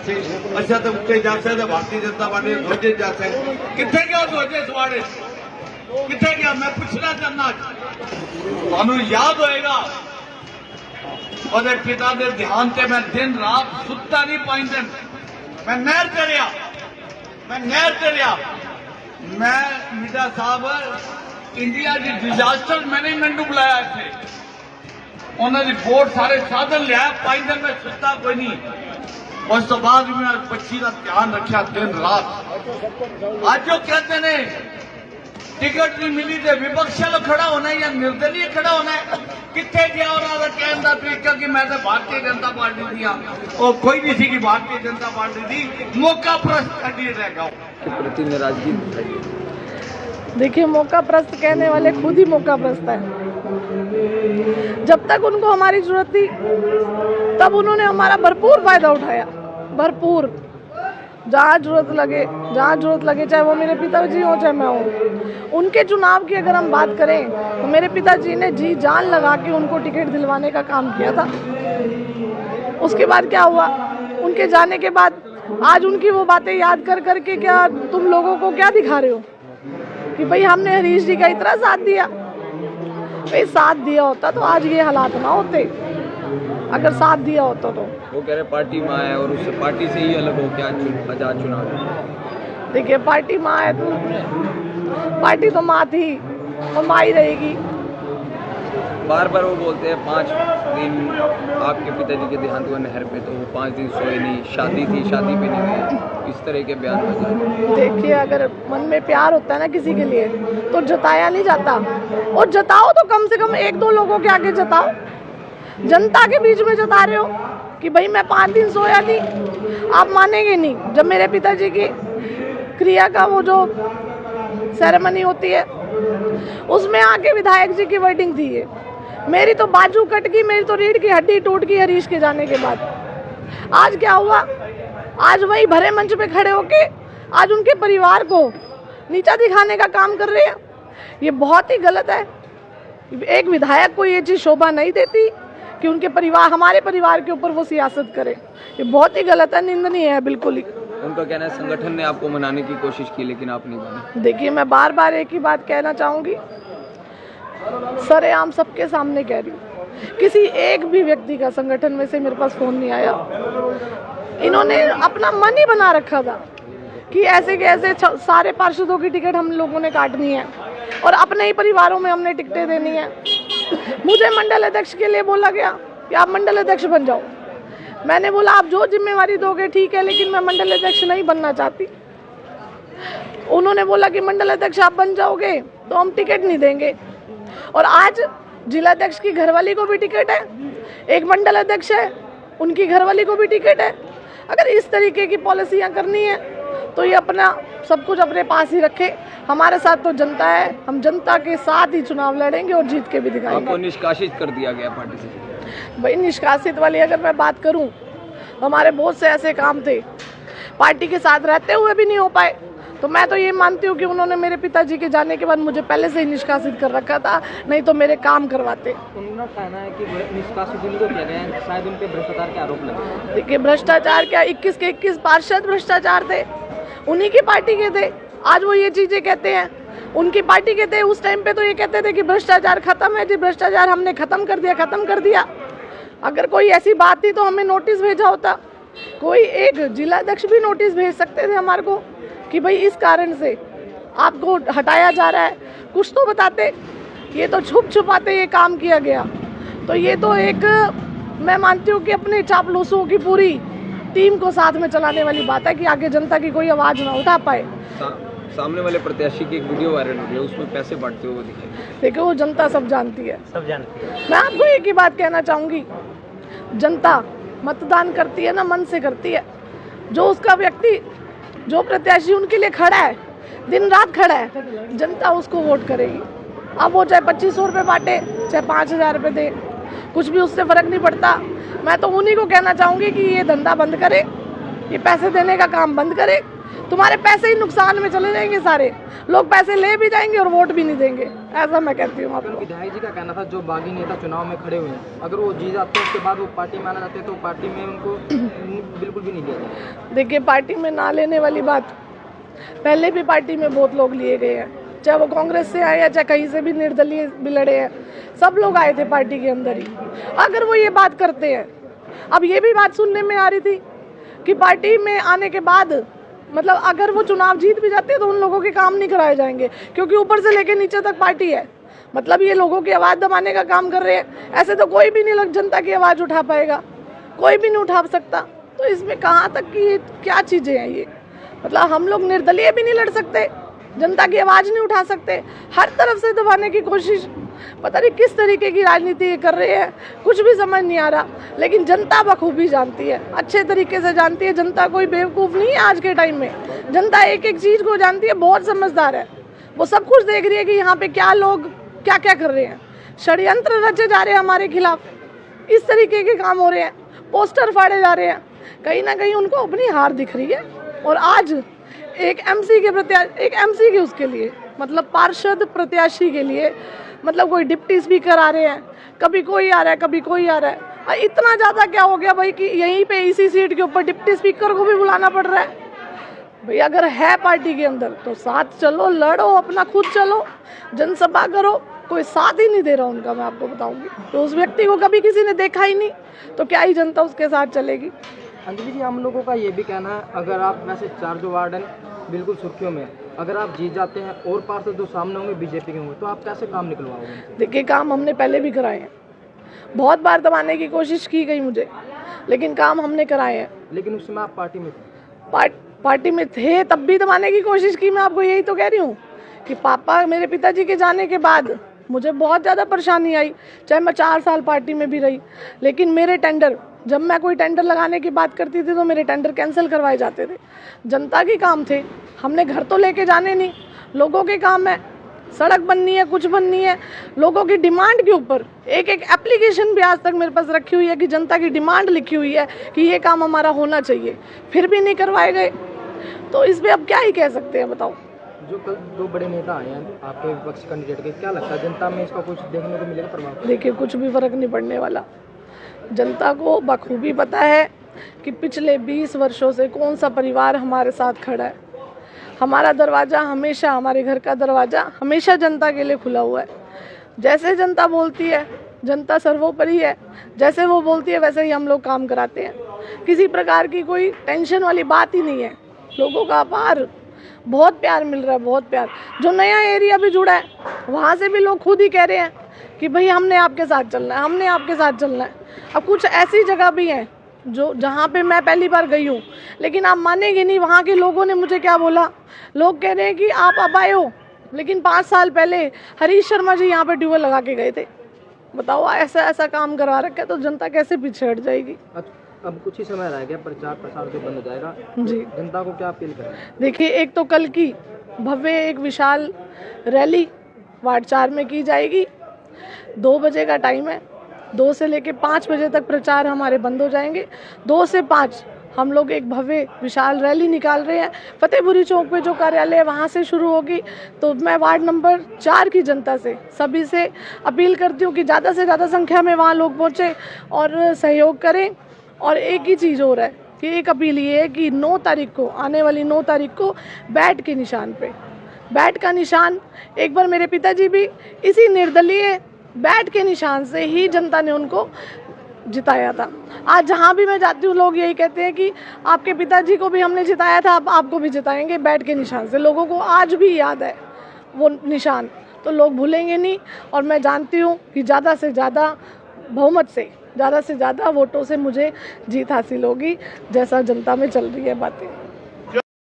सी अच्छा तो उत्ते जा सकते भारतीय जनता पार्टी के ध्वजे जा सकते कितने गया ध्वजे सवाड़े कितने गया मैं पूछना चाहना थानू याद होएगा और पिता के ध्यान से मैं दिन रात सुता नहीं पाई दिन मैं नहर चढ़िया मैं मीडा साहब इंडिया की डिजास्टर मैनेजमेंट बुलाया थे उन्होंने रिपोर्ट सारे साधन लिया 5 दिन में सुता कोई नहीं उस तो बाद भी मैं बच्ची का ध्यान रखा दिन रात आज जो कहते ने टिकट नहीं मिली तो विपक्ष वाला खड़ा होना है या निर्दलीय खड़ा होना है कितने गया और कहने का तरीका कि मैं तो भारतीय जनता पार्टी दिया और कोई नहीं थी कि भारतीय जनता पार्टी दी मौका प्रश्न कैंडिडेट रहेगा के प्रति नाराजगी। देखिए मौका प्रस्त कहने वाले खुद ही मौका प्रस्त है। जब तक उनको हमारी जरूरत थी तब उन्होंने हमारा भरपूर फायदा उठाया, भरपूर। जहाँ जरूरत लगे चाहे वो मेरे पिताजी हो चाहे मैं हूँ। उनके चुनाव की अगर हम बात करें तो मेरे पिताजी ने जी जान लगा के उनको टिकट दिलवाने का काम किया था। उसके बाद क्या हुआ, उनके जाने के बाद आज उनकी वो बातें याद कर करके क्या तुम लोगों को क्या दिखा रहे हो कि भाई हमने हरीश जी का इतना साथ दिया। भाई साथ दिया होता तो आज ये हालात ना होते, अगर साथ दिया होता तो। वो कह रहे पार्टी माँ है और उससे पार्टी से ही अलग हो क्या आजाद चुनाव। देखिए पार्टी माँ है तो पार्टी तो माँ थी और माँ ही रहेगी। बार बार वो बोलते हैं 5 दिन आपके पिताजी के देहांत हुआ नहर पे तो वो 5 दिन सोए नहीं, शादी थी शादी पे नहीं गए, इस तरह के बयान बजाए। देखिए अगर मन में प्यार होता है ना किसी के लिए तो जताया नहीं जाता, और जताओ तो कम से कम 1-2 लोगों के आगे जताओ। जनता के बीच में जता रहे हो कि भाई मैं 5 दिन सोया नहीं, आप मानेंगे नहीं। जब मेरे पिताजी की क्रिया का वो जो सेरेमनी होती है उसमें आके विधायक जी की वर्डिंग थी ये, मेरी तो बाजू कट गई, मेरी तो रीढ़ की हड्डी टूट गई हरीश के जाने के बाद। आज क्या हुआ, आज वही भरे मंच पे खड़े होके आज उनके परिवार को नीचा दिखाने का काम कर रहे हैं। ये बहुत ही गलत है। एक विधायक को ये चीज़ शोभा नहीं देती कि उनके परिवार, हमारे परिवार के ऊपर वो सियासत करे। ये बहुत ही गलत है, निंदनीय है बिल्कुल ही। उनका कहना है संगठन ने आपको मनाने की कोशिश की लेकिन आप नहीं माने। देखिए मैं बार बार एक ही बात कहना चाहूँगी, सरेआम सबके सामने कह रही हूँ, किसी एक भी व्यक्ति का संगठन में से मेरे पास फ़ोन नहीं आया। इन्होंने अपना मन ही बना रखा था कि ऐसे के ऐसे सारे पार्षदों की टिकट हम लोगों ने काटनी है और अपने ही परिवारों में हमने टिकटें देनी है। मुझे मंडल अध्यक्ष के लिए बोला गया कि आप मंडल अध्यक्ष बन जाओ। मैंने बोला आप जो जिम्मेवारी दोगे ठीक है, लेकिन मैं मंडल अध्यक्ष नहीं बनना चाहती। उन्होंने बोला कि मंडल अध्यक्ष आप बन जाओगे तो हम टिकट नहीं देंगे। और आज जिला अध्यक्ष की घरवाली को भी टिकट है, एक मंडल अध्यक्ष है उनकी घरवाली को भी टिकट है। अगर इस तरीके की पॉलिसियां करनी है तो ये अपना सब कुछ अपने पास ही रखे। हमारे साथ तो जनता है, हम जनता के साथ ही चुनाव लड़ेंगे और जीत के भी दिखाएंगे। आपको निष्कासित कर दिया गया पार्टी से। भाई निष्कासित वाली अगर मैं बात करूं, हमारे बहुत से ऐसे काम थे पार्टी के साथ रहते हुए भी नहीं हो पाए, तो मैं तो ये मानती हूँ कि उन्होंने मेरे पिताजी के जाने के बाद मुझे पहले से ही निष्कासित कर रखा था, नहीं तो मेरे काम करवाते। उनका कहना है कि निष्कासित उनको किया गया है, शायद उन पे भ्रष्टाचार के आरोप लगे। देखिए भ्रष्टाचार क्या, 21 के 21 पार्षद भ्रष्टाचार थे, उन्हीं की पार्टी के थे। आज वो ये चीजें कहते हैं, उनकी पार्टी के थे। उस टाइम पे तो ये कहते थे कि भ्रष्टाचार खत्म है जी, भ्रष्टाचार हमने खत्म कर दिया। अगर कोई ऐसी बात थी तो हमें नोटिस भेजा होता, कोई एक जिला अध्यक्ष भी नोटिस भेज सकते थे हमारे को कि भाई इस कारण से आपको हटाया जा रहा है, कुछ तो बताते। ये तो छुपाते ये काम किया गया। तो ये तो एक मैं मानती हूँ कि अपने चापलूसों की पूरी टीम को साथ में चलाने वाली बात है कि आगे जनता की कोई आवाज़ ना उठा पाए। सामने वाले प्रत्याशी की एक वीडियो वायरल हो रही है, उसमें पैसे बांटते हुए दिखाई। देखो वो जनता सब जानती है, मैं आपको एक ही बात कहना चाहूँगी, जनता मतदान करती है ना मन से करती है। जो उसका व्यक्ति, जो प्रत्याशी उनके लिए खड़ा है, दिन रात खड़ा है, जनता उसको वोट करेगी। अब वो चाहे 2500 रुपये बांटे चाहे 5000 रुपये दे, कुछ भी उससे फ़र्क नहीं पड़ता। मैं तो उन्हीं को कहना चाहूँगी कि ये धंधा बंद करे, ये पैसे देने का काम बंद करे तुम्हारे पैसे ही नुकसान में चले जाएंगे सारे, लोग पैसे ले भी जाएंगे और वोट भी नहीं देंगे, ऐसा मैं कहती हूँ आपको। विधायक जी का कहना था जो बागी नेता चुनाव में खड़े हुए हैं, अगर वो जीत जाते हैं उसके बाद वो पार्टी में आना चाहते हैं तो पार्टी में उनको बिल्कुल भी नहीं लिया जाएगा। देखिए, पार्टी में ना लेने वाली बात, पहले भी पार्टी में बहुत लोग लिए गए हैं, चाहे वो कांग्रेस से आए या चाहे कहीं से भी निर्दलीय भी लड़े हैं, सब लोग आए थे पार्टी के अंदर ही। अगर वो ये बात करते हैं, अब ये भी बात सुनने में आ रही थी कि पार्टी में आने के बाद मतलब अगर वो चुनाव जीत भी जाते हैं तो उन लोगों के काम नहीं कराए जाएंगे, क्योंकि ऊपर से लेके नीचे तक पार्टी है, मतलब ये लोगों की आवाज़ दबाने का काम कर रहे हैं। ऐसे तो कोई भी नहीं जनता की आवाज़ उठा पाएगा, कोई भी नहीं उठा सकता। तो इसमें कहाँ तक की क्या चीज़ें हैं ये, मतलब हम लोग निर्दलीय भी नहीं लड़ सकते, जनता की आवाज़ नहीं उठा सकते, हर तरफ से दबाने की कोशिश, पता नहीं किस तरीके की राजनीति कर रहे हैं, कुछ भी समझ नहीं आ रहा। लेकिन जनता बखूबी जानती है, अच्छे तरीके से जानती है, जनता कोई बेवकूफ़ नहीं है आज के टाइम में, जनता एक एक चीज़ को जानती है, बहुत समझदार है, वो सब कुछ देख रही है कि यहाँ पे क्या लोग क्या क्या कर रहे हैं, षड्यंत्र रचे जा रहे हैं हमारे खिलाफ, इस तरीके के काम हो रहे हैं, पोस्टर फाड़े जा रहे हैं, कहीं ना कहीं उनको अपनी हार दिख रही है। और आज एक एमसी के उसके लिए मतलब पार्षद प्रत्याशी के लिए मतलब कोई डिप्टी स्पीकर आ रहे हैं, कभी कोई आ रहा है, कभी कोई आ रहा है, और इतना ज़्यादा क्या हो गया भाई कि यहीं पे इसी सीट के ऊपर डिप्टी स्पीकर को भी बुलाना पड़ रहा है। भाई अगर है पार्टी के अंदर तो साथ चलो, लड़ो, अपना खुद चलो, जनसभा करो, कोई साथ ही नहीं दे रहा उनका, मैं आपको बताऊंगी। तो उस व्यक्ति को कभी किसी ने देखा ही नहीं तो क्या ही जनता उसके साथ चलेगी। अंजलि जी, हम लोगों का ये भी कहना है, अगर आप वैसे 4 जो वार्ड हैं बिल्कुल सुर्खियों में, अगर आप जीत जाते हैं और पार्षद जो सामने होंगे बीजेपी के होंगे, तो आप कैसे काम निकलवाओगे? देखिए, काम हमने पहले भी कराए हैं, बहुत बार दबाने की कोशिश की गई मुझे, लेकिन काम हमने कराए हैं। लेकिन उस समय आप पार्टी में थे। पार्टी में थे तब भी दबाने की कोशिश की। मैं आपको यही तो कह रही हूँ कि पापा मेरे पिताजी के जाने के बाद मुझे बहुत ज़्यादा परेशानी आई, चाहे मैं 4 साल पार्टी में भी रही, लेकिन मेरे टेंडर, जब मैं कोई टेंडर लगाने की बात करती थी तो मेरे टेंडर कैंसिल करवाए जाते थे। जनता के काम थे, हमने घर तो लेके जाने नहीं, लोगों के काम है, सड़क बननी है, कुछ बननी है, लोगों की डिमांड के ऊपर एक एक एप्लीकेशन भी आज तक मेरे पास रखी हुई है कि जनता की डिमांड लिखी हुई है कि ये काम हमारा होना चाहिए, फिर भी नहीं करवाए गए। तो इस पर अब क्या ही कह सकते हैं, बताओ। जो कल 2 बड़े नेता आए हैं आपके विपक्ष कैंडिडेट के, क्या लगता है जनता में इसका कुछ देखने को मिलेगा प्रभाव? देखिए, कुछ भी फर्क नहीं पड़ने वाला। जनता को बखूबी पता है कि पिछले 20 वर्षों से कौन सा परिवार हमारे साथ खड़ा है। हमारा दरवाज़ा हमेशा, हमारे घर का दरवाज़ा हमेशा जनता के लिए खुला हुआ है। जैसे जनता बोलती है, जनता सर्वोपरि है, जैसे वो बोलती है वैसे ही हम लोग काम कराते हैं। किसी प्रकार की कोई टेंशन वाली बात ही नहीं है। लोगों का अपार बहुत प्यार मिल रहा है, बहुत प्यार। जो नया एरिया भी जुड़ा है वहाँ से भी लोग खुद ही कह रहे हैं कि भाई हमने आपके साथ चलना है, हमने आपके साथ चलना है। अब कुछ ऐसी जगह भी हैं जो जहाँ पे मैं पहली बार गई हूँ, लेकिन आप मानेंगे नहीं, वहाँ के लोगों ने मुझे क्या बोला। लोग कह रहे हैं कि आप अब आए हो, लेकिन 5 साल पहले हरीश शर्मा जी यहाँ पे ट्यूबवेल लगा के गए थे। बताओ, ऐसा ऐसा काम करवा रखा है, तो जनता कैसे पीछे हट जाएगी। अब कुछ ही समय रह गया, प्रचार प्रसार जो बंद हो जाएगा, जी, जनता को क्या अपील करें? देखिए, एक तो कल की भव्य एक विशाल रैली वार्ड 4 में की जाएगी। 2 बजे का टाइम है, 2 से लेके 5 बजे तक प्रचार हमारे बंद हो जाएंगे। 2 से 5 हम लोग एक भव्य विशाल रैली निकाल रहे हैं। फतेहपुरी चौक पे जो कार्यालय है वहाँ से शुरू होगी। तो मैं वार्ड नंबर 4 की जनता से, सभी से अपील करती हूँ कि ज़्यादा से ज़्यादा संख्या में वहाँ लोग पहुँचे और सहयोग करें। और एक ही चीज़ हो रहा है कि एक अपील ये है कि 9 तारीख को, आने वाली 9 तारीख को बैट के निशान पे, बैट का निशान, एक बार मेरे पिताजी भी इसी निर्दलीय बैट के निशान से ही जनता ने उनको जिताया था। आज जहाँ भी मैं जाती हूँ लोग यही कहते हैं कि आपके पिताजी को भी हमने जिताया था, अब आपको भी जिताएंगे बैट के निशान से। लोगों को आज भी याद है वो निशान, तो लोग भूलेंगे नहीं। और मैं जानती हूँ कि ज़्यादा से ज़्यादा बहुमत से, ज़्यादा से ज़्यादा वोटों से मुझे जीत हासिल होगी, जैसा जनता में चल रही है बातें।